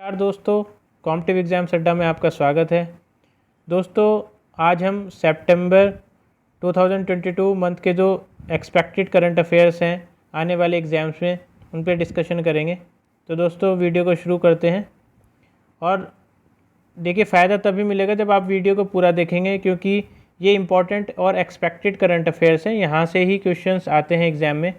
यार दोस्तों, competitive exam अड्डा में आपका स्वागत है। दोस्तों, आज हम सितंबर 2022 मंथ के जो एक्सपेक्टेड करंट अफेयर्स हैं आने वाले एग्ज़ाम्स में, उन पर डिस्कशन करेंगे। तो दोस्तों, वीडियो को शुरू करते हैं। और देखिए, फ़ायदा तभी मिलेगा जब आप वीडियो को पूरा देखेंगे, क्योंकि ये इम्पॉर्टेंट और एक्सपेक्टेड करंट अफेयर्स हैं। यहाँ से ही क्वेश्चंस आते हैं एग्ज़ाम में।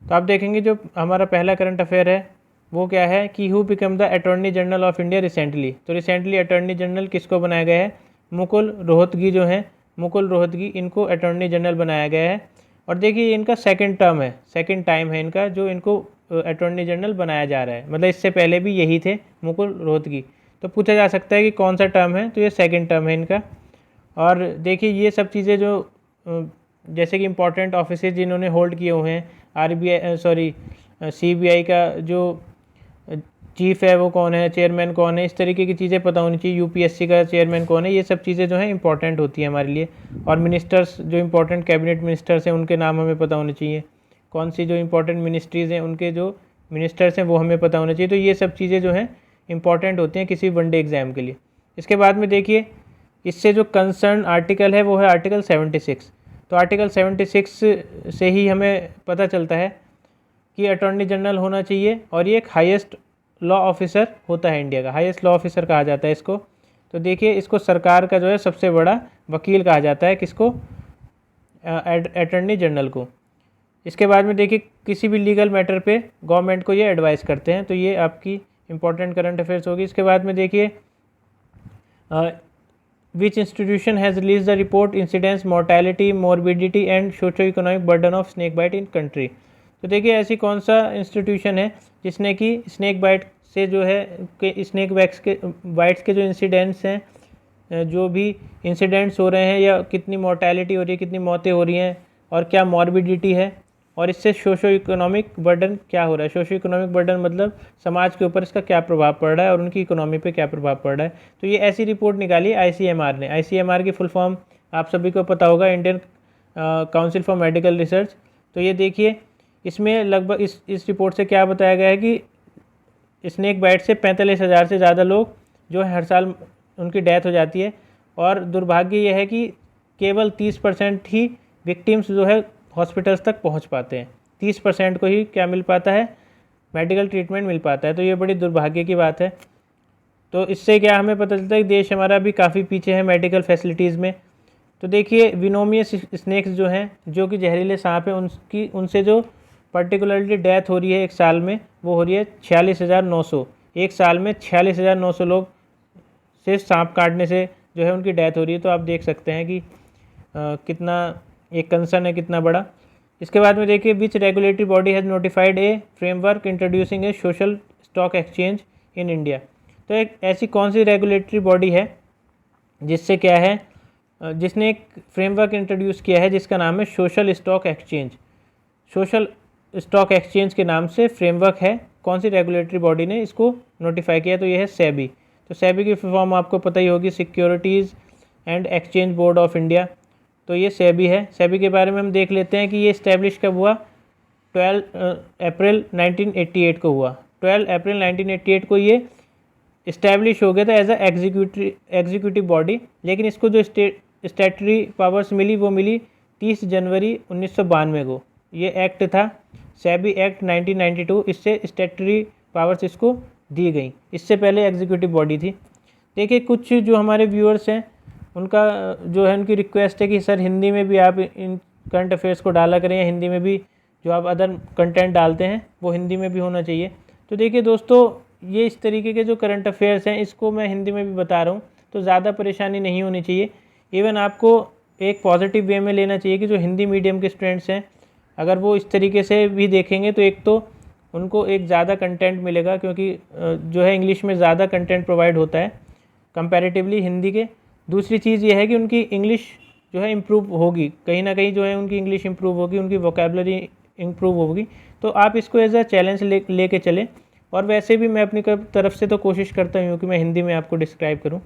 तो आप देखेंगे जो हमारा पहला करंट अफेयर है वो क्या है कि who become the attorney general of India recently. तो रिसेंटली अटॉर्नी जनरल किसको बनाया गया है? मुकुल रोहतगी जो हैं, मुकुल रोहतगी, इनको अटॉर्नी जनरल बनाया गया है। और देखिए, इनका सेकंड टर्म है, सेकंड टाइम है इनका जो इनको अटॉर्नी जनरल बनाया जा रहा है। मतलब इससे पहले भी यही थे मुकुल रोहतगी। तो पूछा जा सकता है कि कौन सा टर्म है, तो ये सेकेंड टर्म है इनका। और देखिए, ये सब चीज़ें जो जैसे कि इम्पॉर्टेंट ऑफिसेज जिन्होंने होल्ड किए हुए हैं, CBI का जो चीफ़ है वो कौन है, चेयरमैन कौन है, इस तरीके की चीज़ें पता होनी चाहिए। UPSC का चेयरमैन कौन है, ये सब चीज़ें जो हैं इंपॉर्टेंट होती हैं हमारे लिए। और मिनिस्टर्स, जो इंपॉर्टेंट कैबिनेट मिनिस्टर्स हैं, उनके नाम हमें पता होने चाहिए। कौन सी जो इंपॉर्टेंट मिनिस्ट्रीज़ हैं, उनके जो मिनिस्टर्स हैं वो हमें पता होने चाहिए। तो ये सब चीज़ें जो हैं इंपॉर्टेंट होती हैं किसी वनडे एग्ज़ाम के लिए। इसके बाद में देखिए, इससे जो कंसर्न आर्टिकल है वो है आर्टिकल 76। तो आर्टिकल 76 से ही हमें पता चलता है कि अटॉर्नी जनरल होना चाहिए, और ये एक हाईएस्ट लॉ ऑफिसर होता है, इंडिया का हाईएस्ट लॉ ऑफिसर कहा जाता है इसको। तो देखिए, इसको सरकार का जो है सबसे बड़ा वकील कहा जाता है, किसको? अटॉर्नी जनरल को। इसके बाद में देखिए, किसी भी लीगल मैटर पे गवर्नमेंट को ये एडवाइस करते हैं। तो ये आपकी इंपॉर्टेंट करंट अफेयर्स होगी। इसके बाद में देखिए, which institution has release the report incidence mortality morbidity and socio economic burden of snake bite in country. तो देखिए, ऐसी कौन सा इंस्टीट्यूशन है जिसने कि स्नेक बाइट से जो है कि स्नेक बाइट्स के जो इंसिडेंट्स हैं, जो भी इंसिडेंट्स हो रहे हैं, या कितनी मोर्टेलिटी हो रही है, कितनी मौतें हो रही हैं, और क्या मॉर्बिडिटी है, और इससे सोशो इकोनॉमिक बर्डन क्या हो रहा है। सोशो इकोनॉमिक बर्डन मतलब समाज के ऊपर इसका क्या प्रभाव पड़ रहा है और उनकी इकोनॉमी पे क्या प्रभाव पड़ रहा है। तो ये ऐसी रिपोर्ट निकाली ICMR ने। ICMR की फुल फॉर्म आप सभी को पता होगा, Indian council for medical research. तो ये देखिए, इसमें लगभग इस रिपोर्ट से क्या बताया गया है कि स्नेक बाइट से 45,000 से ज़्यादा लोग जो है हर साल उनकी डेथ हो जाती है। और दुर्भाग्य यह है कि केवल 30% ही विक्टिम्स जो है हॉस्पिटल्स तक पहुंच पाते हैं। 30% को ही क्या मिल पाता है? मेडिकल ट्रीटमेंट मिल पाता है। तो ये बड़ी दुर्भाग्य की बात है। तो इससे क्या हमें पता चलता है कि देश हमारा भी काफ़ी पीछे है मेडिकल फैसिलिटीज़ में। तो देखिए, विनोमियस स्नेक्स जो हैं, जो कि जहरीले सांप हैं, उनसे जो पर्टिकुलरली डेथ हो रही है एक साल में, वो हो रही है 46,900। एक साल में 46,900 लोग से सांप काटने से जो है उनकी डेथ हो रही है। तो आप देख सकते हैं कि कितना एक कंसर्न है, कितना बड़ा। इसके बाद में देखिए, which regulatory body has notified a framework introducing a social stock exchange in India. तो एक ऐसी कौन सी रेगुलेटरी बॉडी है जिससे क्या है, जिसने एक फ्रेमवर्क इंट्रोड्यूस किया है जिसका नाम है social stock exchange. Social stock exchange के नाम से फ्रेमवर्क है। कौन सी रेगुलेटरी बॉडी ने इसको नोटिफाई किया? तो ये है सेबी। तो सेबी की फॉर्म आपको पता ही होगी, securities and exchange board of India. तो ये सेबी है। सेबी के बारे में हम देख लेते हैं कि ये इस्टेब्लिश कब हुआ? 12 अप्रैल 1988 को हुआ। 12 अप्रैल 1988 को ये इस्टेब्लिश हो गया था एज अ एग्जीक्यूटिव बॉडी। लेकिन इसको जो स्टैट्यूटरी पावर्स मिली वो मिली 30 जनवरी 1992 को। ये एक्ट था सेबी एक्ट 1992, इससे स्टैट्यूटरी पावर्स इसको दी गई। इससे पहले एग्जीक्यूटिव बॉडी थी। देखिए, कुछ जो हमारे व्यूअर्स हैं उनका जो है, उनकी रिक्वेस्ट है कि सर हिंदी में भी आप इन करंट अफेयर्स को डाला करें, या हिंदी में भी जो आप अदर कंटेंट डालते हैं वो हिंदी में भी होना चाहिए। तो देखिए दोस्तों, ये इस तरीके के जो करंट अफेयर्स हैं इसको मैं हिंदी में भी बता रहा हूँ, तो ज़्यादा परेशानी नहीं होनी चाहिए। इवन आपको एक पॉजिटिव वे में लेना चाहिए कि जो हिंदी मीडियम के स्टूडेंट्स हैं, अगर वो इस तरीके से भी देखेंगे तो एक तो उनको एक ज़्यादा कंटेंट मिलेगा, क्योंकि जो है इंग्लिश में ज़्यादा कंटेंट प्रोवाइड होता है कंपैरेटिवली हिंदी के। दूसरी चीज़ ये है कि उनकी इंग्लिश जो है इम्प्रूव होगी, कहीं ना कहीं जो है उनकी इंग्लिश इम्प्रूव होगी, उनकी वोकेबलरी इम्प्रूव होगी। तो आप इसको एज अ चैलेंज लेके चलें। और वैसे भी मैं अपनी तरफ से तो कोशिश करता हूँ कि मैं हिंदी में आपको डिस्क्राइब करूँ।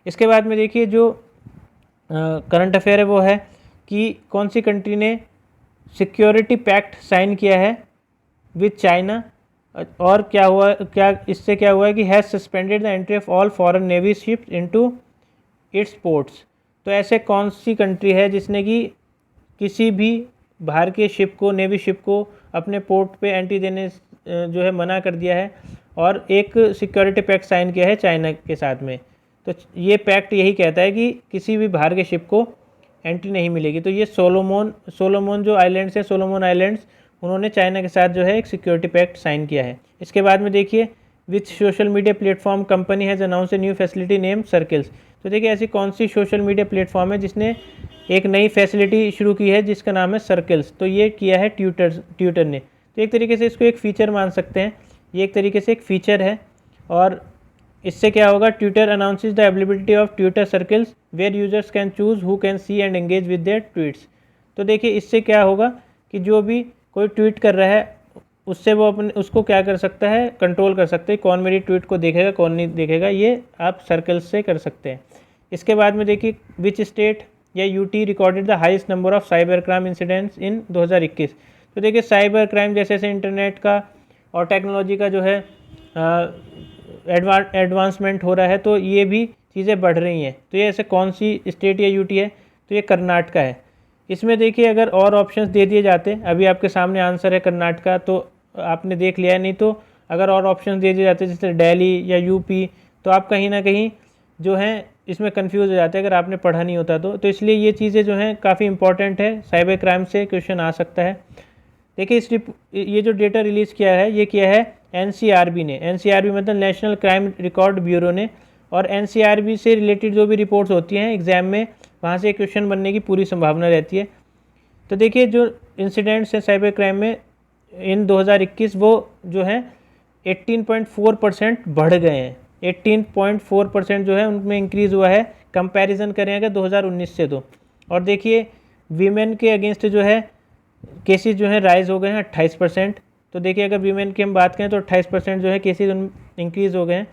इसके बाद में देखिए, जो करंट अफेयर है वो है कि कौन सी कंट्री ने सिक्योरिटी पैक्ट साइन किया है विद चाइना और क्या हुआ, क्या इससे क्या हुआ है कि has suspended the entry of all foreign navy ships into its ports. तो ऐसे कौन सी कंट्री है जिसने कि किसी भी बाहर के शिप को, नेवी शिप को अपने पोर्ट पे एंट्री देने जो है मना कर दिया है, और एक सिक्योरिटी पैक्ट साइन किया है चाइना के साथ में। तो ये पैक्ट यही कहता है कि किसी भी बाहर के शिप को एंट्री नहीं मिलेगी। तो ये सोलोमोन जो आइलैंड्स हैं, सोलोमोन आइलैंड्स, उन्होंने चाइना के साथ जो है एक सिक्योरिटी पैक्ट साइन किया है। इसके बाद में देखिए, which social media platform company has announce a new facility name circles. तो देखिए ऐसी कौन सी सोशल मीडिया प्लेटफॉर्म है जिसने एक नई फैसिलिटी शुरू की है जिसका नाम है सर्कल्स। तो ये किया है ट्विटर ने। तो एक तरीके से इसको एक फ़ीचर मान सकते हैं, ये एक तरीके से एक फ़ीचर है। और इससे क्या होगा, Twitter announces the availability of Twitter circles where users can choose who can see and engage with their tweets. तो देखिए इससे क्या होगा कि जो भी कोई ट्वीट कर रहा है उससे वो अपने उसको क्या कर सकता है, कंट्रोल कर सकते हैं, कौन मेरी ट्वीट को देखेगा कौन नहीं देखेगा, ये आप सर्कल्स से कर सकते हैं। इसके बाद में देखिए, विच स्टेट या UT recorded the highest number of cyber crime incidents इन 2021। तो देखिए साइबर क्राइम जैसे जैसे इंटरनेट का और टेक्नोलॉजी का जो है एडवांसमेंट हो रहा है, तो ये भी चीज़ें बढ़ रही हैं। तो ये ऐसे कौन सी स्टेट या यूटी है, तो ये कर्नाटका है। इसमें देखिए अगर और ऑप्शंस दे दिए जाते, अभी आपके सामने आंसर है कर्नाटका, तो आपने देख लिया, नहीं तो अगर और ऑप्शंस दे दिए जाते जैसे दिल्ली या यूपी, तो आप कहीं ना कहीं जो हैं इसमें कंफ्यूज हो जाते हैं अगर आपने पढ़ा नहीं होता तो इसलिए ये चीज़ें जो हैं काफ़ी इंपॉर्टेंट है, साइबर क्राइम से क्वेश्चन आ सकता है। देखिए ये जो डेटा रिलीज़ किया है ये किया है एनसीआरबी ने। एनसीआरबी मतलब नेशनल क्राइम रिकॉर्ड ब्यूरो ने। और एनसीआरबी से रिलेटेड जो भी रिपोर्ट्स होती हैं एग्ज़ाम में, वहाँ से क्वेश्चन बनने की पूरी संभावना रहती है। तो देखिए जो इंसिडेंट्स हैं साइबर क्राइम में इन 2021 वो जो है 18.4% बढ़ गए हैं। 18.4% जो है उनमें इंक्रीज़ हुआ है, कंपैरिजन करें अगर 2019 से तो। और देखिए वीमेन के अगेंस्ट जो है केसेस जो है राइज़ हो गए हैं 28%। तो देखिए अगर वीमेन की हम बात करें तो 28% जो है केसेस इंक्रीज़ हो गए हैं।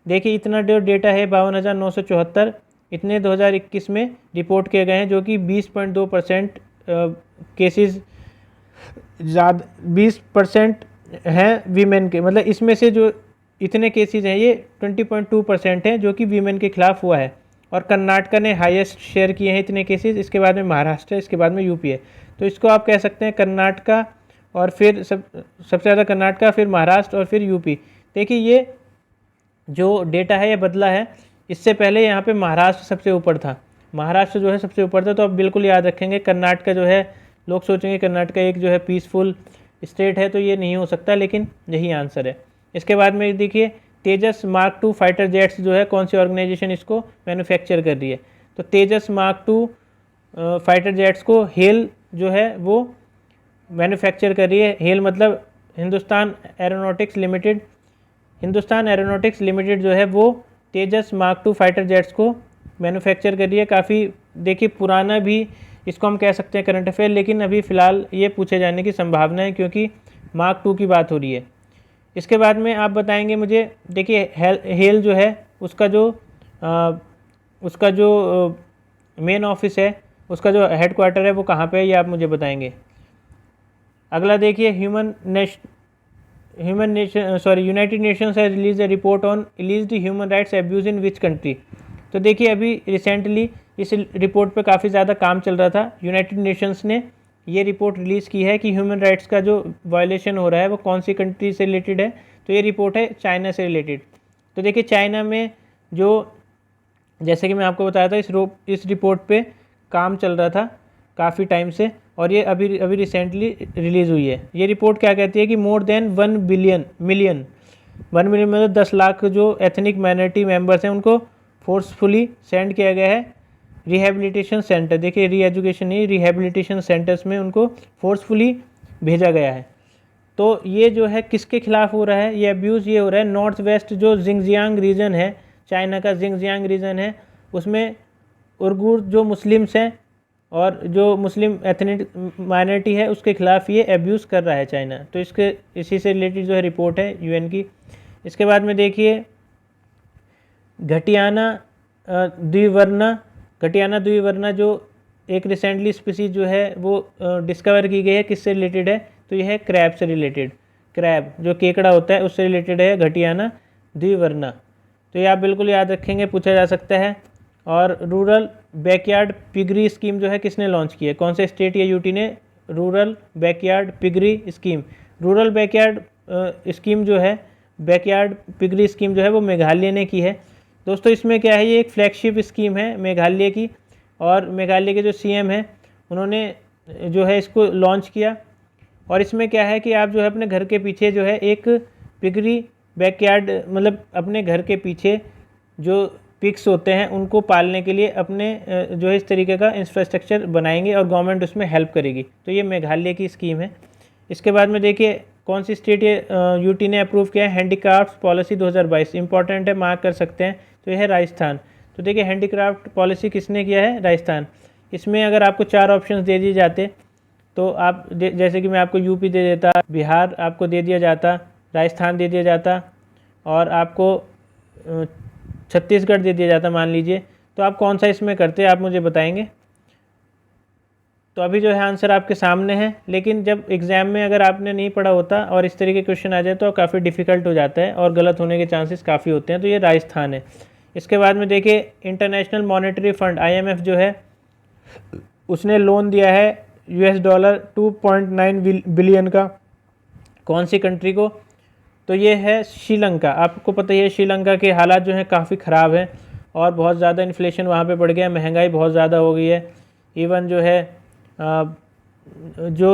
देखिए इतना जो डेटा है 52,974 इतने 2021 में रिपोर्ट किए गए हैं, जो कि 20.2% केसेस ज़्यादा 20% हैं वीमेन के, मतलब इसमें से जो इतने केसेस हैं ये 20.2% हैं जो कि वीमेन के खिलाफ हुआ है। और कर्नाटका ने हाईएस्ट शेयर किए हैं इतने केसेस, इसके बाद में महाराष्ट्र है, इसके बाद में यूपी है। तो इसको आप कह सकते हैं कर्नाटका और फिर सबसे ज़्यादा कर्नाटका, फिर महाराष्ट्र और फिर यूपी। देखिए ये जो डेटा है ये बदला है, इससे पहले यहाँ पे महाराष्ट्र सबसे ऊपर था, महाराष्ट्र जो है सबसे ऊपर था। तो आप बिल्कुल याद रखेंगे कर्नाटका जो है, लोग सोचेंगे कर्नाटका एक जो है पीसफुल स्टेट है, तो ये नहीं हो सकता, लेकिन यही आंसर है। इसके बाद में देखिए तेजस मार्क 2 फाइटर जेट्स जो है कौन सी ऑर्गेनाइजेशन इसको मैन्युफैक्चर कर रही है। तो तेजस मार्क 2 फाइटर जेट्स को हेल जो है वो मैन्युफैक्चर कर रही है। हेल मतलब Hindustan aeronautics limited. Hindustan aeronautics limited जो है वो तेजस मार्क 2 फाइटर जेट्स को मैन्युफैक्चर कर रही है। काफ़ी देखिए पुराना भी इसको हम कह सकते हैं करंट अफेयर, लेकिन अभी फ़िलहाल ये पूछे जाने की संभावना है क्योंकि मार्क 2 की बात हो रही है। इसके बाद में आप बताएंगे मुझे, देखिए हेल जो है उसका जो मेन ऑफिस है, उसका जो हेडक्वार्टर है वो कहाँ पे है, ये आप मुझे बताएंगे। अगला देखिए United Nations has release a report on alleged human rights abuse in which country. तो देखिए अभी रिसेंटली इस रिपोर्ट पे काफ़ी ज़्यादा काम चल रहा था। यूनाइटेड नेशंस ने ये रिपोर्ट रिलीज़ की है कि ह्यूमन राइट्स का जो वायलेशन हो रहा है वो कौन सी कंट्री से रिलेटेड है। तो ये रिपोर्ट है चाइना से रिलेटेड। तो देखिए चाइना में जो, जैसे कि मैं आपको बताया था, इस रिपोर्ट पे काम चल रहा था काफ़ी टाइम से, और ये अभी रिसेंटली रिलीज़ हुई है। ये रिपोर्ट क्या कहती है कि मोर देन 1 मिलियन मतलब 10 लाख जो एथनिक माइनॉरिटी मेंबर्स हैं उनको फोर्सफुली सेंड किया गया है रिहेबिलिटेशन सेंटर। देखिए री एजुकेशन नहीं, रिहेबिलिटेशन सेंटर्स में उनको फोर्सफुली भेजा गया है। तो ये जो है किसके खिलाफ हो रहा है, ये अब्यूज़ ये हो रहा है नॉर्थ वेस्ट जो जिंगजियांग रीजन है, चाइना का जिंगजियांग रीजन है, उसमें उइगुर जो मुस्लिम्स हैं और जो मुस्लिम एथनिक माइनॉरिटी है उसके खिलाफ ये अब्यूज़ कर रहा है चाइना। तो इसी से रिलेटेड जो है रिपोर्ट है यूएन की। इसके बाद में देखिए घटियाना द्विवर्णा जो एक रिसेंटली स्पीसीज जो है वो डिस्कवर की गई है, किससे रिलेटेड है, तो यह है क्रैब से रिलेटेड। क्रैब जो केकड़ा होता है उससे रिलेटेड है, घटियाना द्विवर्णा। तो ये आप बिल्कुल याद रखेंगे, पूछा जा सकता है। और रूरल बैकयार्ड पिगरी स्कीम जो है किसने लॉन्च की है, कौन से स्टेट या यूटी ने rural backyard piggery scheme, rural backyard scheme जो है, बैकयार्ड पिगरी स्कीम जो है वो मेघालय ने की है। दोस्तों इसमें क्या है, ये एक फ्लैगशिप स्कीम है मेघालय की, और मेघालय के जो सीएम हैं उन्होंने जो है इसको लॉन्च किया। और इसमें क्या है कि आप जो है अपने घर के पीछे जो है एक पिगरी बैकयार्ड, मतलब अपने घर के पीछे जो पिग्स होते हैं उनको पालने के लिए अपने जो है इस तरीके का इंफ्रास्ट्रक्चर बनाएंगे और गवर्नमेंट उसमें हेल्प करेगी। तो ये मेघालय की स्कीम है। इसके बाद में देखिए कौन सी स्टेट ये यूटी ने अप्रूव किया है, हैंडीक्राफ्ट पॉलिसी 2022, इंपॉर्टेंट है, मार्क कर सकते हैं। तो यह है राजस्थान। तो देखिए हैंडीक्राफ्ट पॉलिसी किसने किया है, राजस्थान। इसमें अगर आपको 4 ऑप्शंस दे दिए जाते तो आप जैसे कि मैं आपको यूपी दे देता, बिहार आपको दे दिया जाता, राजस्थान दे दिया जाता और आपको छत्तीसगढ़ दे दिया जाता मान लीजिए, तो आप कौन सा इसमें करते आप मुझे बताएंगे। तो अभी जो है आंसर आपके सामने है, लेकिन जब एग्ज़ाम में अगर आपने नहीं पढ़ा होता और इस तरीके के क्वेश्चन आ जाए तो काफ़ी डिफ़िकल्ट हो जाता है और गलत होने के चांसेस काफ़ी होते हैं। तो ये राजस्थान है। इसके बाद में देखिए इंटरनेशनल मॉनेटरी फंड IMF जो है उसने लोन दिया है $2.9 बिलियन का, कौन सी कंट्री को, तो ये है श्रीलंका। आपको पता ही है श्रीलंका के हालात जो हैं काफ़ी ख़राब हैं और बहुत ज़्यादा इन्फ्लेशन वहाँ पे बढ़ गया, महंगाई बहुत ज़्यादा हो गई है। इवन जो है जो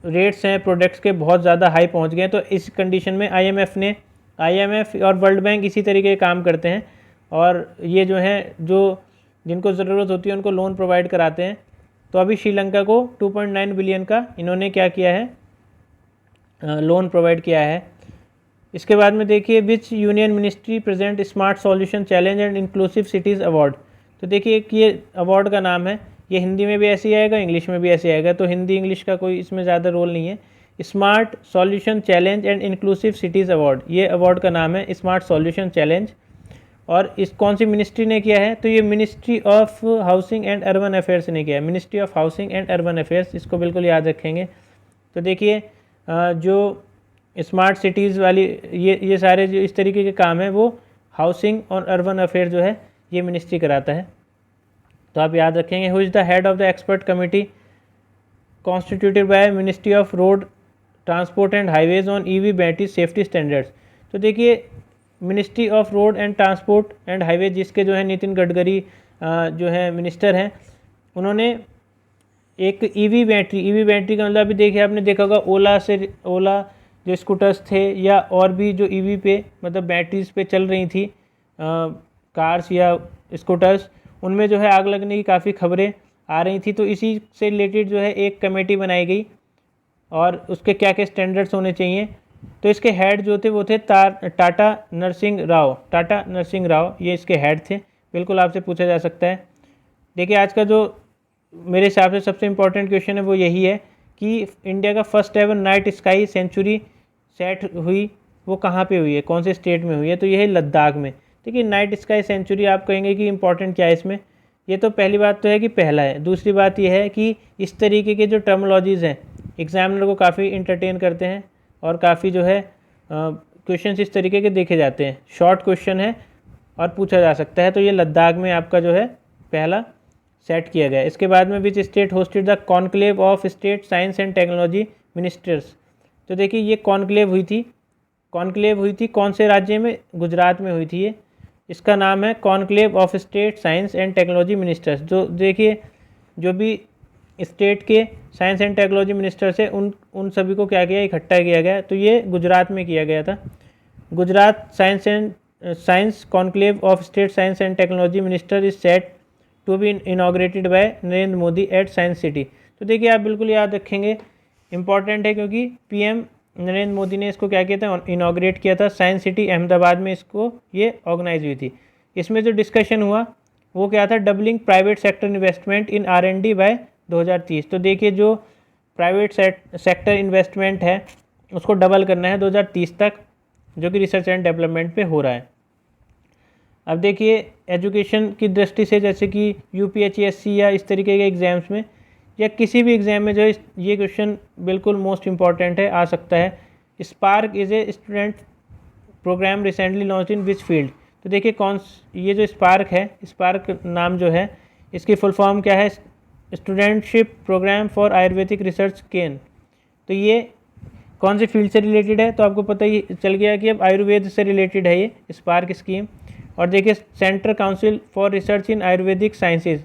रेट्स हैं प्रोडक्ट्स के बहुत ज़्यादा हाई पहुँच गए हैं। तो इस कंडीशन में IMF और वर्ल्ड बैंक इसी तरीके के काम करते हैं और ये जो हैं जो जिनको ज़रूरत होती है उनको लोन प्रोवाइड कराते हैं। तो अभी श्रीलंका को 2.9 बिलियन का इन्होंने क्या किया है, लोन प्रोवाइड किया है। इसके बाद में देखिए विच union ministry present smart solution challenge and inclusive cities award. तो देखिए कि ये अवार्ड का नाम है, ये हिंदी में भी ऐसे ही आएगा, इंग्लिश में भी ऐसे आएगा, तो हिंदी इंग्लिश का कोई इसमें ज़्यादा रोल नहीं है। Smart solution challenge and inclusive cities award, ये अवार्ड का नाम है स्मार्ट सॉल्यूशन चैलेंज। और इस कौन सी मिनिस्ट्री ने किया है, तो ये ministry of housing and urban affairs ने किया है, ministry of housing and urban affairs, इसको बिल्कुल याद रखेंगे। तो देखिए जो स्मार्ट सिटीज़ वाली ये सारे जो इस तरीके के काम हैं वो हाउसिंग और अर्बन अफेयर जो है ये मिनिस्ट्री कराता है। तो आप याद रखेंगे। Who is the head of the expert committee constituted by ministry of road transport and highways on EV battery safety standards. तो देखिए ministry of road and transport and highways जिसके जो है नितिन गडकरी जो है मिनिस्टर हैं, उन्होंने एक EV बैटरी का मतलब अभी देखिए आपने देखा होगा ओला जो स्कूटर्स थे या और भी जो EV पे मतलब बैटरीज पे चल रही थी कार्स या स्कूटर्स, उनमें जो है आग लगने की काफ़ी खबरें आ रही थी। तो इसी से रिलेटेड जो है एक कमेटी बनाई गई और उसके क्या क्या स्टैंडर्ड्स होने चाहिए। तो इसके हेड जो थे वो थे टाटा नरसिंह राव, ये इसके हेड थे। बिल्कुल आपसे पूछा जा सकता है। देखिए आज का जो मेरे हिसाब से सबसे इम्पोर्टेंट क्वेश्चन है वो यही है कि इंडिया का first ever night sky century set हुई वो कहाँ पे हुई है, कौन से स्टेट में हुई है, तो ये है लद्दाख में। देखिए नाइट स्काई सेंचुरी आप कहेंगे कि इंपॉर्टेंट क्या है इसमें, ये तो पहली बात तो है कि पहला है। दूसरी बात ये है कि इस तरीके के जो टर्मोलॉजीज़ हैं एग्जामिनर को काफ़ी इंटरटेन करते हैं और काफ़ी जो है क्वेश्चन इस तरीके के देखे जाते हैं, शॉर्ट क्वेश्चन है और पूछा जा सकता है। तो ये लद्दाख में आपका जो है पहला सेट किया गया। इसके बाद में which state hosted the conclave of state science and technology ministers. तो देखिए ये कॉन्क्लेव हुई थी कौन से राज्य में, गुजरात में हुई थी ये। इसका नाम है conclave of state science and technology ministers. जो देखिए जो भी स्टेट के साइंस एंड टेक्नोलॉजी मिनिस्टर्स है उन सभी को क्या किया, इकट्ठा किया गया। तो ये गुजरात में किया गया था। Gujarat science conclave of state science and technology minister is set to be inaugurated by Narendra Modi at science city. तो देखिए आप बिल्कुल याद रखेंगे, इंपॉर्टेंट है क्योंकि PM नरेंद्र मोदी ने इसको क्या किया था, इनॉग्रेट किया था। साइंस सिटी अहमदाबाद में इसको ये ऑर्गेनाइज हुई थी। इसमें जो डिस्कशन हुआ वो क्या था, doubling private sector investment in R&D by 2030। तो देखिए जो प्राइवेट सेक्टर इन्वेस्टमेंट है उसको डबल करना है 2030 तक, जो कि रिसर्च एंड डेवलपमेंट पे हो रहा है। अब देखिए एजुकेशन की दृष्टि से जैसे कि UPSC या इस तरीके के एग्ज़ाम्स में या किसी भी एग्ज़ाम में जो ये क्वेश्चन बिल्कुल मोस्ट इम्पॉर्टेंट है, आ सकता है। Spark is a student program recently launch in which field. तो देखिए ये जो स्पार्क है, स्पार्क नाम जो है इसकी फुल फॉर्म क्या है, studentship program for Ayurvedic research ken. तो ये कौन से फील्ड से रिलेटेड है, तो आपको पता ही चल गया कि अब आयुर्वेद से रिलेटेड है ये स्पार्क स्कीम। और देखिए central council for research in ayurvedic sciences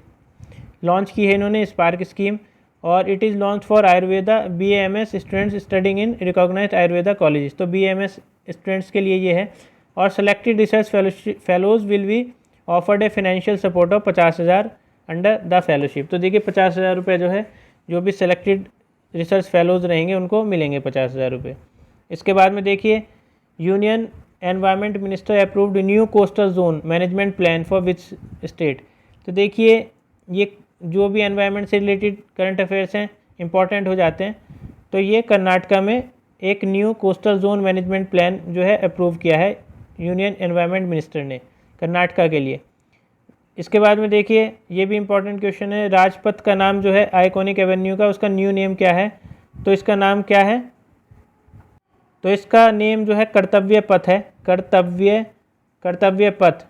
launch की है इन्होंने स्पार्क स्कीम, और it is launch for ayurveda BAMS students studying in recognised ayurveda colleges. तो BAMS स्टूडेंट्स के लिए ये है। और selected research fellows will be offered a financial support of 50,000 under the fellowship. तो देखिए 50,000 रुपये जो है, जो भी सेलेक्टेड रिसर्च फेलोज रहेंगे उनको मिलेंगे 50,000 रुपये। इसके बाद में देखिए union environment minister approved new coastal zone management plan for which state. तो देखिए ये जो भी एनवायरनमेंट से रिलेटेड करंट अफेयर्स हैं इंपॉर्टेंट हो जाते हैं। तो ये कर्नाटका में एक new coastal zone management plan जो है अप्रूव किया है यूनियन एनवायरनमेंट मिनिस्टर ने कर्नाटका के लिए। इसके बाद में देखिए ये भी इंपॉर्टेंट क्वेश्चन है, राजपथ का नाम जो है आइकॉनिक एवेन्यू का, उसका न्यू नेम क्या है। तो इसका नाम क्या है, तो इसका नेम जो है कर्तव्य पथ है, कर्तव्य पथ।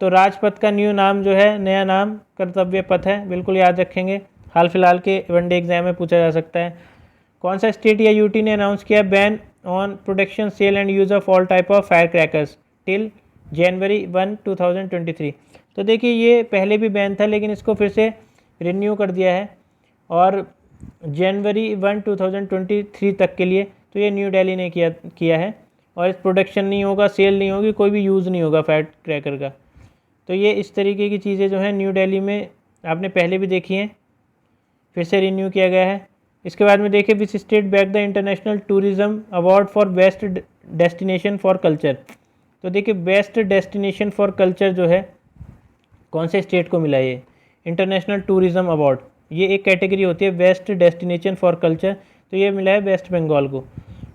तो राजपथ का न्यू नाम जो है, नया नाम कर्तव्य पथ है, बिल्कुल याद रखेंगे। हाल फिलहाल के वनडे एग्जाम में पूछा जा सकता है। कौन सा स्टेट या यूटी ने अनाउंस किया ban on production sale and use of all type of fire crackers till January 1, 2023। तो देखिए ये पहले भी बैन था लेकिन इसको फिर से रिन्यू कर दिया है और जनवरी 1, 2023 तक के लिए। तो ये न्यू दिल्ली ने किया है और इस प्रोडक्शन नहीं होगा, सेल नहीं होगी, कोई भी यूज़ नहीं होगा फायर क्रैकर का। तो ये इस तरीके की चीज़ें जो हैं न्यू दिल्ली में आपने पहले भी देखी हैं, फिर से रिन्यू किया गया है। इसके बाद में देखिए which state back the international tourism award for best destination for culture. तो देखिए बेस्ट डेस्टिनेशन फॉर कल्चर जो है कौन से स्टेट को मिला ये इंटरनेशनल टूरिज़्म अवार्ड। ये एक कैटेगरी होती है बेस्ट डेस्टिनेशन फॉर कल्चर, तो ये मिला है वेस्ट बंगाल को।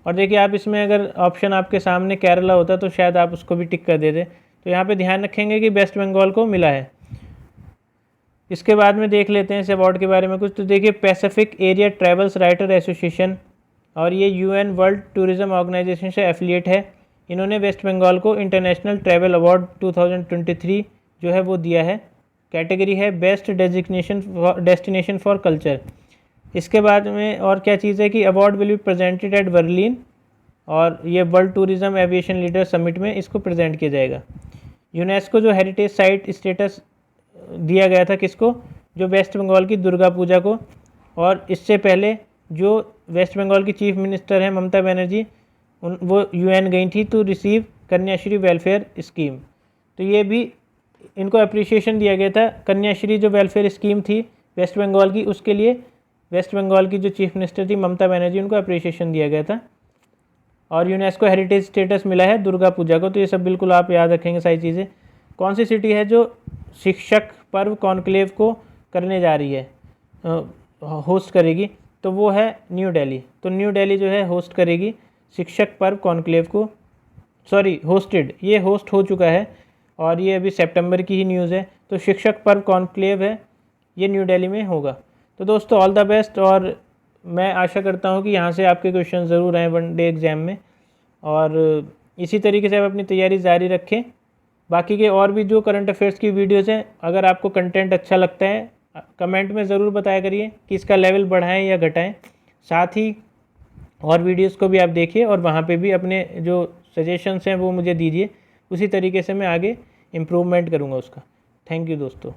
और देखिए आप इसमें अगर ऑप्शन आपके सामने केरला होता तो शायद आप उसको भी टिक कर देते। तो यहाँ पे ध्यान रखेंगे कि वेस्ट बंगाल को मिला है। इसके बाद में देख लेते हैं इस अवार्ड के बारे में कुछ। तो देखिए Pacific area travels writer association और ये UN वर्ल्ड टूरिज़्म ऑर्गेनाइजेशन से एफिलिएट है। इन्होंने वेस्ट बंगाल को इंटरनेशनल ट्रैवल अवार्ड 2023 जो है वो दिया है। कैटेगरी है बेस्ट डेस्टिनेशन फॉर कल्चर। इसके बाद में और क्या चीज़ है कि award will be presented at Berlin और ये world tourism aviation leader summit में इसको प्रेजेंट किया जाएगा। यूनेस्को जो हेरिटेज साइट स्टेटस दिया गया था किसको, जो वेस्ट बंगाल की दुर्गा पूजा को। और इससे पहले जो वेस्ट बंगाल की चीफ मिनिस्टर हैं ममता बनर्जी, वो UN गई थी to receive Kanyashree welfare scheme. तो ये भी इनको अप्रिसिएशन दिया गया था। कन्याश्री जो वेलफेयर स्कीम थी वेस्ट बंगाल की, उसके लिए वेस्ट बंगाल की जो चीफ मिनिस्टर थी ममता बनर्जी, उनको अप्रिसिएशन दिया गया था। और यूनेस्को हेरिटेज स्टेटस मिला है दुर्गा पूजा को। तो ये सब बिल्कुल आप याद रखेंगे सारी चीज़ें। कौन सी सिटी है जो शिक्षक पर्व कॉन्क्लेव को करने जा रही है, होस्ट करेगी, तो वो है न्यू दिल्ली। तो न्यू दिल्ली जो है होस्ट करेगी शिक्षक पर्व कॉन्क्लेव को, होस्टेड, ये होस्ट हो चुका है और ये अभी सितंबर की ही न्यूज़ है। तो शिक्षक पर्व कॉन्क्लेव है, ये न्यू दिल्ली में होगा। तो दोस्तों ऑल द बेस्ट, और मैं आशा करता हूँ कि यहाँ से आपके क्वेश्चन ज़रूर आएँ वनडे एग्ज़ाम में, और इसी तरीके से आप अपनी तैयारी जारी रखें। बाकी के और भी जो करंट अफेयर्स की वीडियोज़ हैं, अगर आपको कंटेंट अच्छा लगता है कमेंट में ज़रूर बताया करिए कि इसका लेवल बढ़ाएं या घटाएं। साथ ही और वीडियोज़ को भी आप देखिए और वहाँ पे भी अपने जो सजेशंस हैं वो मुझे दीजिए, उसी तरीके से मैं आगे इम्प्रूवमेंट करूँगा उसका। थैंक यू दोस्तों।